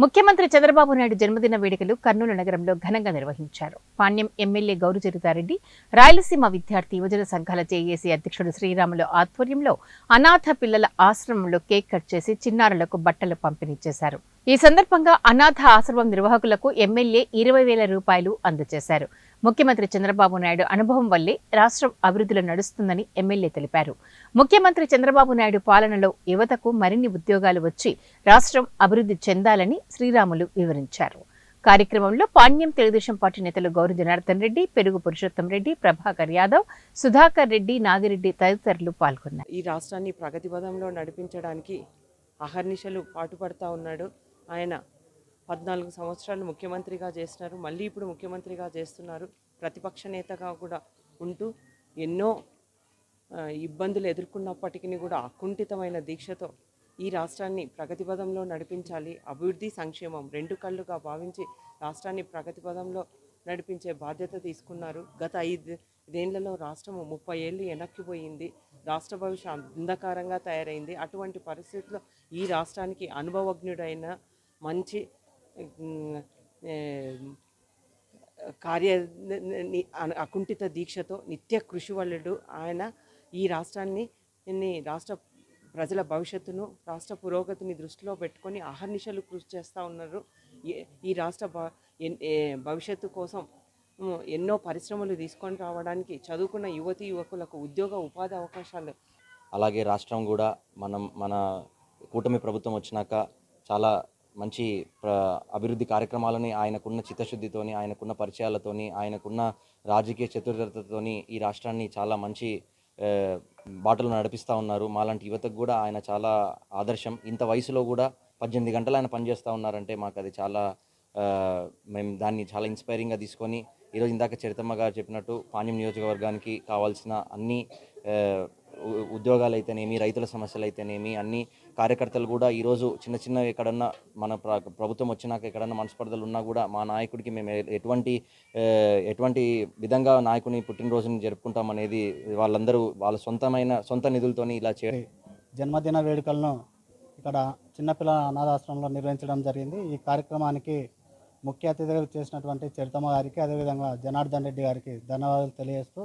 ముఖ్యమంత్రి చంద్రబాబు నాయుడు జన్మదిన వేడుకలు కర్నూలు నగరంలో ఘనంగా నిర్వహించారు. పాణ్యం ఎమ్మెల్యే గౌరు చరితారెడ్డి, రాయలసీమ విద్యార్థి యువజన సంఘాల జేఏసీ అధ్యక్షుడు శ్రీరాములు ఆధ్వర్యంలో అనాథ పిల్లల ఆశ్రమంలో కేక్ కట్ చేసి చిన్నారులకు బట్టలు పంపిణీ చేశారు. ఈ సందర్భంగా అనాథ ఆశ్రమం నిర్వాహకులకు ఎమ్మెల్యే 20,000 రూపాయలు అందజేశారు. ముఖ్యమంత్రి చంద్రబాబు నాయుడు అనుభవం వల్లే రాష్ట్రం అభివృద్ధిలో నడుస్తుందని ఎమ్మెల్యే తెలిపారు. ముఖ్యమంత్రి చంద్రబాబు నాయుడు పాలనలో యువతకు మరిన్ని ఉద్యోగాలు వచ్చి రాష్ట్రం అభివృద్ధి చెందాలని శ్రీరాములు వివరించారు. కార్యక్రమంలో పాణ్యం తెలుగుదేశం పార్టీ నేతలు గౌరు జనార్దన్ రెడ్డి, పెరుగు పురుషోత్తం రెడ్డి, ప్రభాకర్ యాదవ్, సుధాకర్ రెడ్డి, నాగిరెడ్డి తదితరులు పాల్గొన్నారు. ఈ రాష్ట్రాన్ని ప్రగతి పదంలో నడిపించడానికి అహర్నిశలు పాటుపడతా ఉన్నాడు. ఆయన 14 సంవత్సరాలు ముఖ్యమంత్రిగా చేస్తున్నారు. మళ్ళీ ఇప్పుడు ముఖ్యమంత్రిగా చేస్తున్నారు. ప్రతిపక్ష నేతగా కూడా ఉంటూ ఎన్నో ఇబ్బందులు ఎదుర్కొన్నప్పటికీ కూడా అకుంఠితమైన దీక్షతో ఈ రాష్ట్రాన్ని ప్రగతి పదంలో నడిపించాలి, అభివృద్ధి సంక్షేమం రెండు కళ్ళుగా భావించి రాష్ట్రాన్ని ప్రగతి పదంలో నడిపించే బాధ్యత తీసుకున్నారు. గత 5 ఏళ్లలో రాష్ట్రము 30 ఏళ్ళు వెనక్కిపోయింది. రాష్ట్ర భవిష్యత్ అంధకారంగా తయారైంది. అటువంటి పరిస్థితుల్లో ఈ రాష్ట్రానికి అనుభవజ్ఞుడైన మంచి అకుంఠిత దీక్షతో నిత్య కృషి వల్లుడు ఆయన ఈ రాష్ట్రాన్ని రాష్ట్ర ప్రజల భవిష్యత్తును, రాష్ట్ర పురోగతిని దృష్టిలో పెట్టుకొని అహర్నిశలు కృషి చేస్తూ ఉన్నారు. ఈ రాష్ట్ర భవిష్యత్తు కోసం ఎన్నో పరిశ్రమలు తీసుకొని రావడానికి చదువుకున్న యువతీ యువకులకు ఉద్యోగ ఉపాధి అవకాశాలు, అలాగే రాష్ట్రం కూడా మన కూటమి ప్రభుత్వం వచ్చినాక చాలా మంచి అభివృద్ధి కార్యక్రమాలని ఆయనకున్న చిత్తశుద్ధితోని, ఆయనకున్న పరిచయాలతోని, ఆయనకున్న రాజకీయ చతురతతోని ఈ రాష్ట్రాన్ని చాలా మంచి బాటలు నడిపిస్తూ ఉన్నారు. మాలాంటి యువతకు కూడా ఆయన చాలా ఆదర్శం. ఇంత వయసులో కూడా 18 గంటలు ఆయన పనిచేస్తూ ఉన్నారంటే మాకు అది చాలా మేము దాన్ని చాలా ఇన్స్పైరింగ్గా తీసుకొని ఈరోజు ఇందాక చరితమ్మ గారు చెప్పినట్టు పాణ్యం నియోజకవర్గానికి కావాల్సిన అన్ని ఉద్యోగాలు అయితేనేమి, రైతుల సమస్యలు అయితేనేమి, అన్ని కార్యకర్తలు కూడా ఈరోజు చిన్న చిన్న ఎక్కడన్నా మన ప్రభుత్వం వచ్చినాక ఎక్కడన్నా మనస్పర్ధలు ఉన్నా కూడా మా నాయకుడికి మేము ఎటువంటి విధంగా నాయకుని పుట్టినరోజుని జరుపుకుంటామనేది వాళ్ళందరూ వాళ్ళ సొంత నిధులతోని ఇలా జన్మదిన వేడుకలను ఇక్కడ చిన్నపిల్లల అనాథాశ్రమంలో నిర్వహించడం జరిగింది. ఈ కార్యక్రమానికి ముఖ్య అతిథిగా చేసినటువంటి చరితమ్మ గారికి, అదేవిధంగా జనార్దన్ రెడ్డి గారికి ధన్యవాదాలు తెలియజేస్తూ